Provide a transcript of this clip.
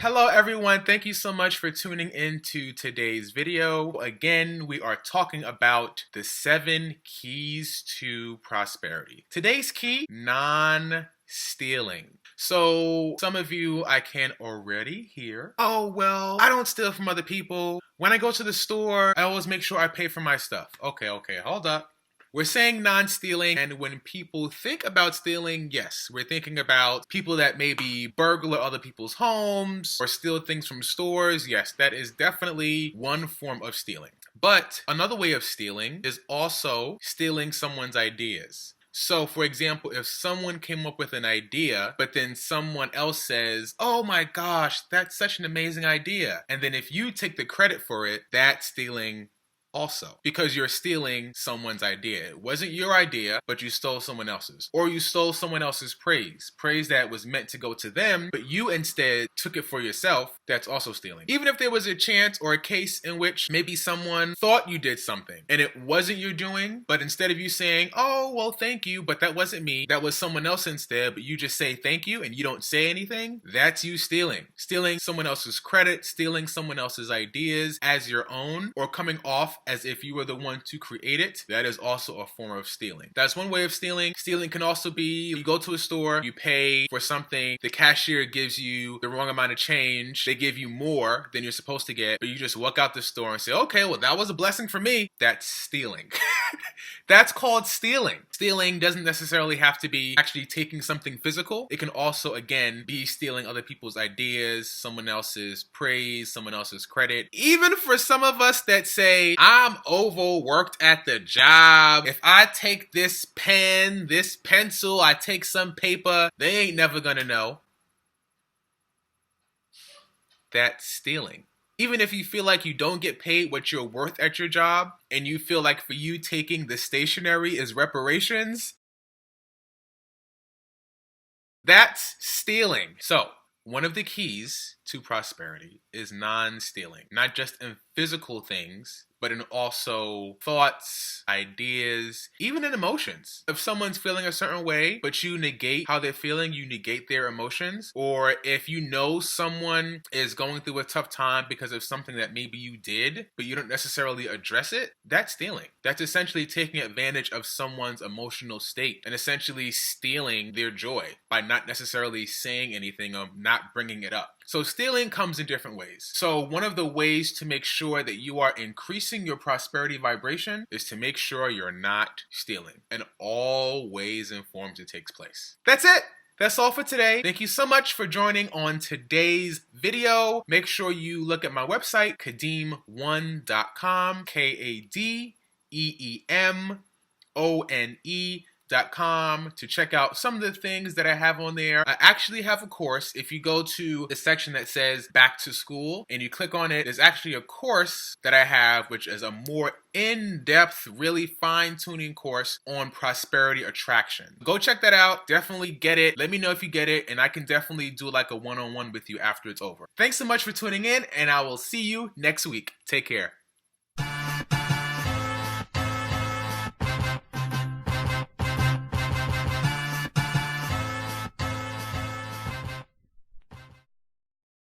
Hello everyone, thank you so much for tuning into today's video. Again, we are talking about the 7 keys to prosperity. Today's key, non-stealing. So some of you I can already hear, oh well, I don't steal from other people. When I go to the store, I always make sure I pay for my stuff. Okay, hold up. We're saying non-stealing, and when people think about stealing, yes, we're thinking about people that maybe burglar other people's homes or steal things from stores. Yes, that is definitely one form of stealing. But another way of stealing is also stealing someone's ideas. So, for example, if someone came up with an idea, but then someone else says, oh my gosh, that's such an amazing idea. And then if you take the credit for it, that's stealing also, because you're stealing someone's idea. It wasn't your idea, but you stole someone else's. Or you stole someone else's praise that was meant to go to them, but you instead took it for yourself. That's also stealing. Even if there was a chance or a case in which maybe someone thought you did something and it wasn't you doing, but instead of you saying, oh, well, thank you, but that wasn't me, that was someone else instead, but you just say thank you and you don't say anything, that's you stealing. Stealing someone else's credit, stealing someone else's ideas as your own, or coming off as if you were the one to create it, that is also a form of stealing. That's one way of stealing. Stealing can also be, you go to a store, you pay for something, the cashier gives you the wrong amount of change, they give you more than you're supposed to get, but you just walk out the store and say, okay, well, that was a blessing for me. That's stealing. That's called stealing. Stealing doesn't necessarily have to be actually taking something physical. It can also, again, be stealing other people's ideas, someone else's praise, someone else's credit. Even for some of us that say, I'm overworked at the job. If I take this pen, this pencil, I take some paper, they ain't never gonna know. That's stealing. Even if you feel like you don't get paid what you're worth at your job, and you feel like for you taking the stationery is reparations, that's stealing. So, one of the keys to prosperity is non-stealing, not just in physical things, but in also thoughts, ideas, even in emotions. If someone's feeling a certain way, but you negate how they're feeling, you negate their emotions, or if you know someone is going through a tough time because of something that maybe you did, but you don't necessarily address it, that's stealing. That's essentially taking advantage of someone's emotional state and essentially stealing their joy by not necessarily saying anything or not bringing it up. So stealing comes in different ways. So one of the ways to make sure that you are increasing your prosperity vibration is to make sure you're not stealing in all ways and forms it takes place. That's it. That's all for today. Thank you so much for joining on today's video. Make sure you look at my website, Kadeem1.com, KADEEMONE.com, to check out some of the things that I have on there. I actually have a course. If you go to the section that says back to school and you click on it, there's actually a course that I have, which is a more in-depth, really fine-tuning course on prosperity attraction. Go check that out. Definitely get it. Let me know if you get it, and I can definitely do like a one-on-one with you after it's over. Thanks so much for tuning in, and I will see you next week. Take care.